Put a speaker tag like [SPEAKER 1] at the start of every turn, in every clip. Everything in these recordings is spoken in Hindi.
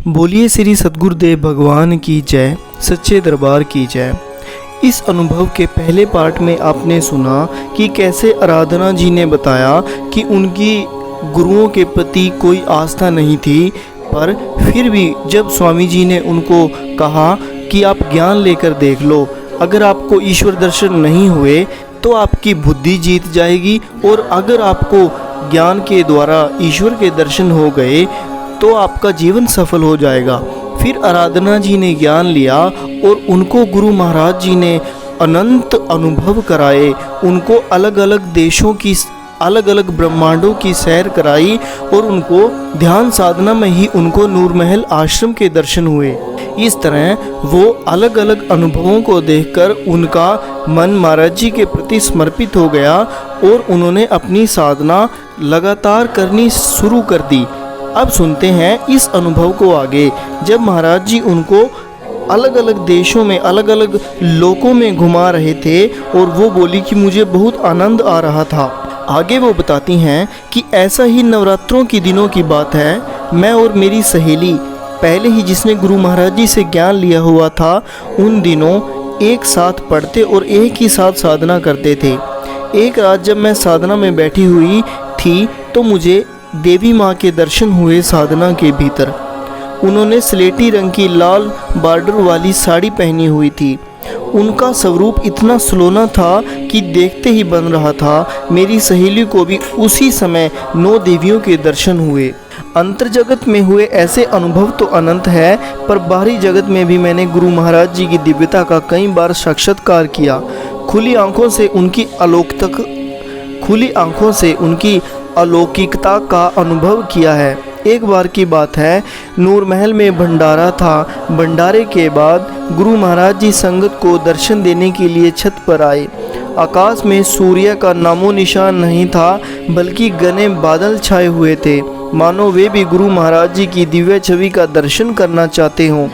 [SPEAKER 1] बोलिए श्री सद्गुरुदेव भगवान की जय, सच्चे दरबार की जय। इस अनुभव के पहले पार्ट में आपने सुना कि कैसे आराधना जी ने बताया कि उनकी गुरुओं के प्रति कोई आस्था नहीं थी, पर फिर भी जब स्वामी जी ने उनको कहा कि आप ज्ञान लेकर देख लो, अगर आपको ईश्वर दर्शन नहीं हुए तो आपकी बुद्धि जीत जाएगी, और अगर आपको ज्ञान के द्वारा ईश्वर के दर्शन हो गए तो आपका जीवन सफल हो जाएगा। फिर आराधना जी ने ज्ञान लिया और उनको गुरु महाराज जी ने अनंत अनुभव कराए, उनको अलग अलग देशों की अलग अलग ब्रह्मांडों की सैर कराई और उनको ध्यान साधना में ही उनको नूर महल आश्रम के दर्शन हुए। इस तरह वो अलग अलग अनुभवों को देखकर उनका मन महाराज जी के प्रति समर्पित हो गया और उन्होंने अपनी साधना लगातार करनी शुरू कर दी। अब सुनते हैं इस अनुभव को आगे। जब महाराज जी उनको अलग अलग देशों में अलग अलग लोकों में घुमा रहे थे और वो बोली कि मुझे बहुत आनंद आ रहा था। आगे वो बताती हैं कि ऐसा ही नवरात्रों के दिनों की बात है, मैं और मेरी सहेली पहले ही जिसने गुरु महाराज जी से ज्ञान लिया हुआ था, उन दिनों एक साथ पढ़ते और एक ही साथ साधना करते थे। एक रात जब मैं साधना में बैठी हुई थी तो मुझे देवी माँ के दर्शन हुए। साधना के भीतर उन्होंने स्लेटी रंग की लाल बॉर्डर वाली साड़ी पहनी हुई थी। उनका स्वरूप इतना सुलोना था कि देखते ही बन रहा था। मेरी सहेली को भी उसी समय 9 देवियों के दर्शन हुए। अंतर जगत में हुए ऐसे अनुभव तो अनंत है, पर बाहरी जगत में भी मैंने गुरु महाराज जी की दिव्यता का कई बार साक्षात्कार किया। खुली आंखों से उनकी अलौकिकता का अनुभव किया है। एक बार की बात है, नूर महल में भंडारा था। भंडारे के बाद गुरु महाराज जी संगत को दर्शन देने के लिए छत पर आए। आकाश में सूर्य का नामो निशान नहीं था, बल्कि घने बादल छाए हुए थे, मानो वे भी गुरु महाराज जी की दिव्य छवि का दर्शन करना चाहते हों।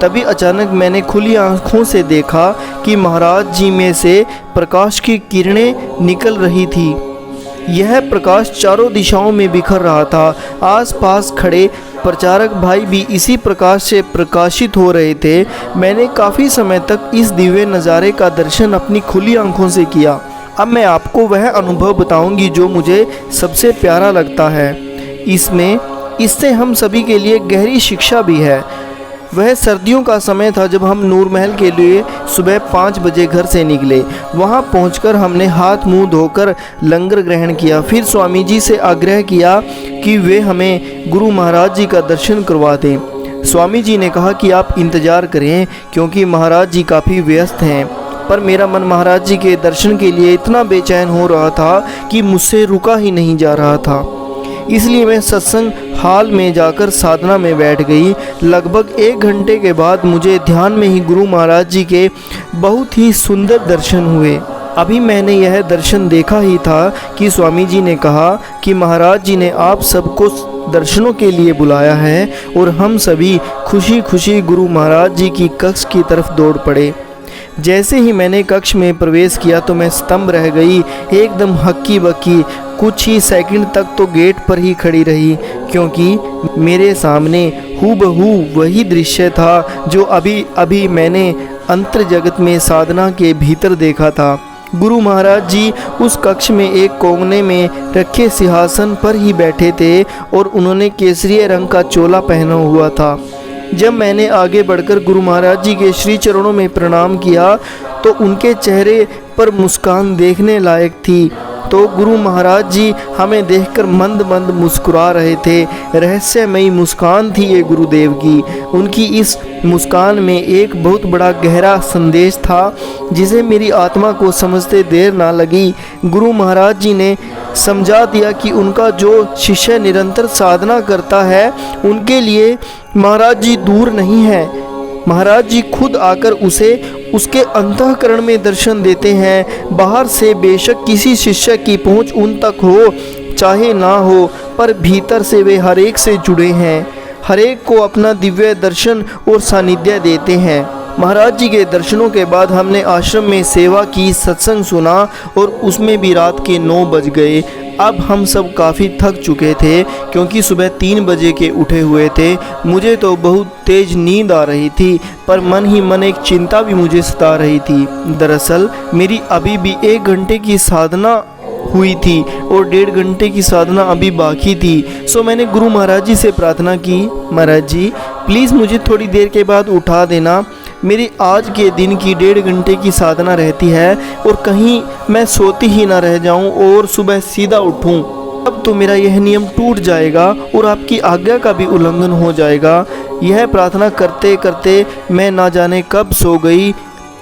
[SPEAKER 1] तभी अचानक मैंने खुली आंखों से देखा कि महाराज जी में से प्रकाश की किरणें निकल रही थी। यह प्रकाश चारों दिशाओं में बिखर रहा था। आसपास खड़े प्रचारक भाई भी इसी प्रकाश से प्रकाशित हो रहे थे। मैंने काफ़ी समय तक इस दिव्य नज़ारे का दर्शन अपनी खुली आंखों से किया। अब मैं आपको वह अनुभव बताऊंगी जो मुझे सबसे प्यारा लगता है। इससे हम सभी के लिए गहरी शिक्षा भी है। वह सर्दियों का समय था जब हम नूर महल के लिए सुबह 5 बजे घर से निकले। वहां पहुंचकर हमने हाथ मुंह धोकर लंगर ग्रहण किया। फिर स्वामी जी से आग्रह किया कि वे हमें गुरु महाराज जी का दर्शन करवा दें। स्वामी जी ने कहा कि आप इंतज़ार करें, क्योंकि महाराज जी काफ़ी व्यस्त हैं। पर मेरा मन महाराज जी के दर्शन के लिए इतना बेचैन हो रहा था कि मुझसे रुका ही नहीं जा रहा था। इसलिए मैं सत्संग हाल में जाकर साधना में बैठ गई। लगभग 1 घंटे के बाद मुझे ध्यान में ही गुरु महाराज जी के बहुत ही सुंदर दर्शन हुए। अभी मैंने यह दर्शन देखा ही था कि स्वामी जी ने कहा कि महाराज जी ने आप सबको दर्शनों के लिए बुलाया है, और हम सभी खुशी खुशी गुरु महाराज जी की कक्ष की तरफ दौड़ पड़े। जैसे ही मैंने कक्ष में प्रवेश किया तो मैं स्तंभ रह गई, एकदम हक्की बक्की। कुछ ही सेकंड तक तो गेट पर ही खड़ी रही, क्योंकि मेरे सामने हूबहू वही दृश्य था जो अभी अभी मैंने अंतर जगत में साधना के भीतर देखा था। गुरु महाराज जी उस कक्ष में एक कोने में रखे सिंहासन पर ही बैठे थे और उन्होंने केसरिया रंग का चोला पहना हुआ था। जब मैंने आगे बढ़कर गुरु महाराज जी के श्री चरणों में प्रणाम किया तो उनके चेहरे पर मुस्कान देखने लायक थी। तो गुरु महाराज जी हमें देखकर मंद मंद मुस्कुरा रहे थे। रहस्यमयी मुस्कान थी ये गुरुदेव की। उनकी इस मुस्कान में एक बहुत बड़ा गहरा संदेश था, जिसे मेरी आत्मा को समझते देर ना लगी। गुरु महाराज जी ने समझा दिया कि उनका जो शिष्य निरंतर साधना करता है, उनके लिए महाराज जी दूर नहीं है। महाराज जी खुद आकर उसे उसके अंतःकरण में दर्शन देते हैं। बाहर से बेशक किसी शिष्य की पहुंच उन तक हो चाहे ना हो, पर भीतर से वे हर एक से जुड़े हैं, हर एक को अपना दिव्य दर्शन और सानिध्य देते हैं। महाराज जी के दर्शनों के बाद हमने आश्रम में सेवा की, सत्संग सुना, और उसमें भी रात के 9 बज गए। अब हम सब काफ़ी थक चुके थे क्योंकि सुबह 3 बजे के उठे हुए थे। मुझे तो बहुत तेज़ नींद आ रही थी, पर मन ही मन एक चिंता भी मुझे सता रही थी। दरअसल मेरी अभी भी 1 घंटे की साधना हुई थी और 1.5 घंटे की साधना अभी बाकी थी। सो मैंने गुरु महाराज जी से प्रार्थना की, महाराज जी प्लीज़ मुझे थोड़ी देर के बाद उठा देना। मेरी आज के दिन की 1.5 घंटे की साधना रहती है और कहीं मैं सोती ही ना रह जाऊं और सुबह सीधा उठूं। अब तो मेरा यह नियम टूट जाएगा और आपकी आज्ञा का भी उल्लंघन हो जाएगा। यह प्रार्थना करते करते मैं ना जाने कब सो गई।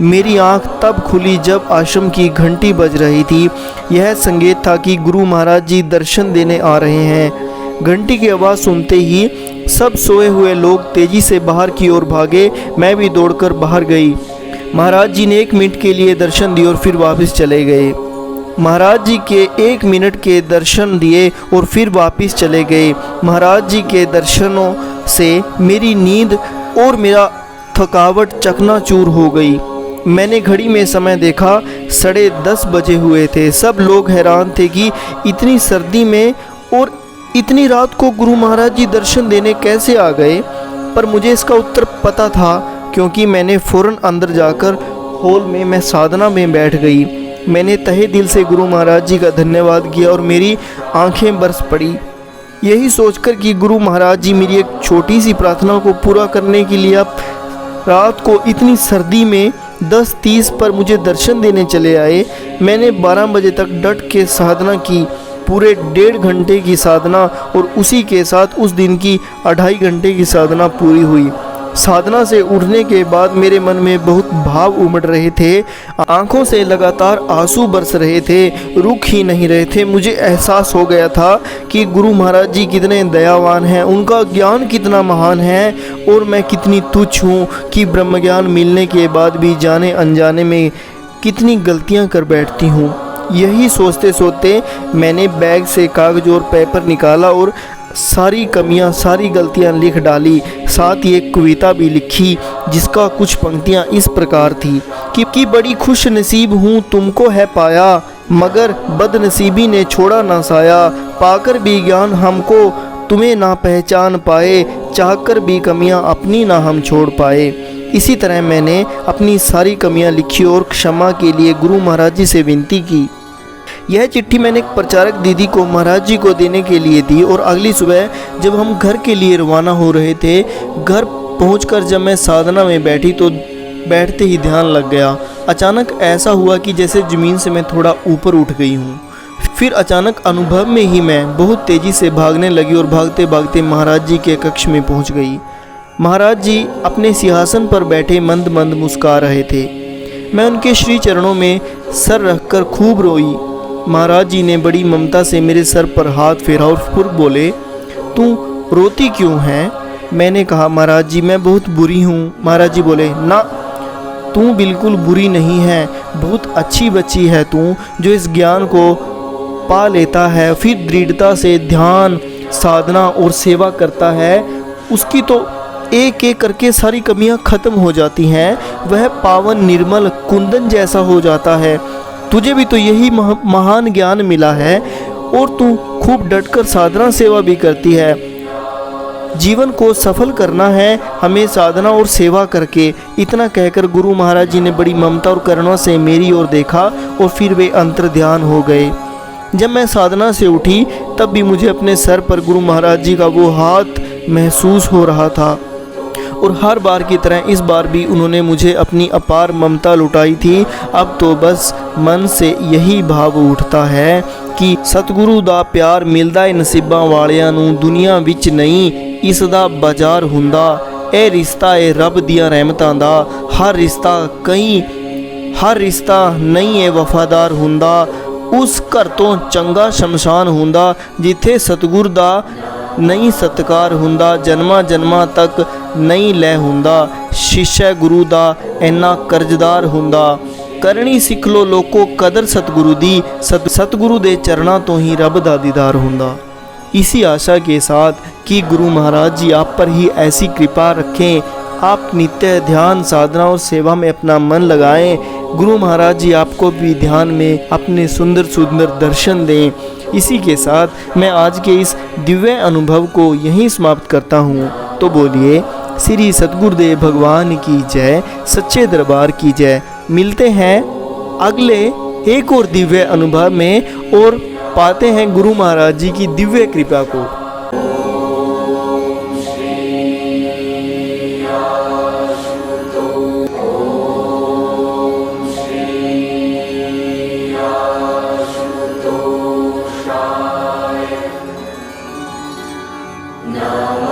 [SPEAKER 1] मेरी आंख तब खुली जब आश्रम की घंटी बज रही थी। यह संकेत था कि गुरु महाराज जी दर्शन देने आ रहे हैं। घंटी की आवाज़ सुनते ही सब सोए हुए लोग तेजी से बाहर की ओर भागे। मैं भी दौड़कर बाहर गई। महाराज जी ने 1 मिनट के लिए दर्शन दिए और फिर वापस चले गए। महाराज जी के 1 मिनट के दर्शन दिए और फिर वापस चले गए। महाराज जी के दर्शनों से मेरी नींद और मेरा थकावट चकनाचूर हो गई। मैंने घड़ी में समय देखा, 10:30 बजे हुए थे। सब लोग हैरान थे कि इतनी सर्दी में और इतनी रात को गुरु महाराज जी दर्शन देने कैसे आ गए। पर मुझे इसका उत्तर पता था क्योंकि मैंने फ़ौरन अंदर जाकर हॉल में मैं साधना में बैठ गई। मैंने तहे दिल से गुरु महाराज जी का धन्यवाद किया और मेरी आंखें बरस पड़ी, यही सोचकर कि गुरु महाराज जी मेरी एक छोटी सी प्रार्थना को पूरा करने के लिए अब रात को इतनी सर्दी में 10:30 पर मुझे दर्शन देने चले आए। मैंने 12 बजे तक डट के साधना की, पूरे 1.5 घंटे की साधना, और उसी के साथ उस दिन की 2.5 घंटे की साधना पूरी हुई। साधना से उठने के बाद मेरे मन में बहुत भाव उमड़ रहे थे। आंखों से लगातार आंसू बरस रहे थे, रुक ही नहीं रहे थे। मुझे एहसास हो गया था कि गुरु महाराज जी कितने दयावान हैं, उनका ज्ञान कितना महान है और मैं कितनी तुच्छ हूँ कि ब्रह्म ज्ञान मिलने के बाद भी जाने अनजाने में कितनी गलतियाँ कर बैठती हूँ। यही सोचते सोचते मैंने बैग से कागज और पेपर निकाला और सारी कमियां, सारी गलतियां लिख डाली। साथ ही एक कविता भी लिखी जिसका कुछ पंक्तियां इस प्रकार थी कि बड़ी खुश नसीब हूँ तुमको है पाया, मगर बदनसीबी ने छोड़ा ना साया। पाकर भी ज्ञान हमको तुम्हें ना पहचान पाए, चाहकर भी कमियां अपनी ना हम छोड़ पाए। इसी तरह मैंने अपनी सारी कमियां लिखी और क्षमा के लिए गुरु महाराज जी से विनती की। यह चिट्ठी मैंने एक प्रचारक दीदी को महाराज जी को देने के लिए दी और अगली सुबह जब हम घर के लिए रवाना हो रहे थे, घर पहुंचकर जब मैं साधना में बैठी तो बैठते ही ध्यान लग गया। अचानक ऐसा हुआ कि जैसे ज़मीन से मैं थोड़ा ऊपर उठ गई हूँ। फिर अचानक अनुभव में ही मैं बहुत तेज़ी से भागने लगी और भागते भागते महाराज जी के कक्ष में पहुँच गई। महाराज जी अपने सिंहासन पर बैठे मंद मंद मुस्कुरा रहे थे। मैं उनके श्री चरणों में सर रखकर खूब रोई। महाराज जी ने बड़ी ममता से मेरे सर पर हाथ फेरा और फिर बोले, तू रोती क्यों है? मैंने कहा, महाराज जी मैं बहुत बुरी हूँ। महाराज जी बोले, ना तू बिल्कुल बुरी नहीं है, बहुत अच्छी बच्ची है तू, जो इस ज्ञान को पा लेता है फिर दृढ़ता से ध्यान, साधना और सेवा करता है, उसकी तो एक एक करके सारी कमियां खत्म हो जाती हैं। वह पावन निर्मल कुंदन जैसा हो जाता है। तुझे भी तो यही महान ज्ञान मिला है और तू खूब डटकर साधना सेवा भी करती है। जीवन को सफल करना है हमें साधना और सेवा करके। इतना कहकर गुरु महाराज जी ने बड़ी ममता और करुणा से मेरी ओर देखा और फिर वे अंतर ध्यान हो गए। जब मैं साधना से उठी तब भी मुझे अपने सर पर गुरु महाराज जी का वो हाथ महसूस हो रहा था और हर बार की तरह इस बार भी उन्होंने मुझे अपनी अपार ममता लुटाई थी। अब तो बस मन से यही भाव उठता है कि सतगुरु दा प्यार मिलदा है नसीबां वालियां नूं, दुनिया विच नहीं इसदा बाजार हुंदा। ਇਹ रिश्ता है रब दियां रहमतां दा, हर रिश्ता नहीं है वफादार हुंदा। उस घर तो चंगा शमशान हुंदा जिथे सतगुर दा नहीं सत्कार हुंदा, जन्मां जन्मां तक नहीं लै हुंदा। शिष्य गुरु दा इन्ना कर्जदार हुंदा। करनी सिख लो लोको कदर सतगुरु दी, सतगुरु दे चरणा तो ही रब दा दीदार हुंदा। इसी आशा के साथ कि गुरु महाराज जी आप पर ही ऐसी कृपा रखें, आप नित्य ध्यान साधना और सेवा में अपना मन लगाएं। गुरु महाराज जी आपको भी ध्यान में अपने सुंदर सुंदर दर्शन दें। इसी के साथ मैं आज के इस दिव्य अनुभव को यहीं समाप्त करता हूँ। तो बोलिए श्री सतगुरुदेव भगवान की जय, सच्चे दरबार की जय। मिलते हैं अगले एक और दिव्य अनुभव में और पाते हैं गुरु महाराज जी की दिव्य कृपा को।
[SPEAKER 2] Namaste.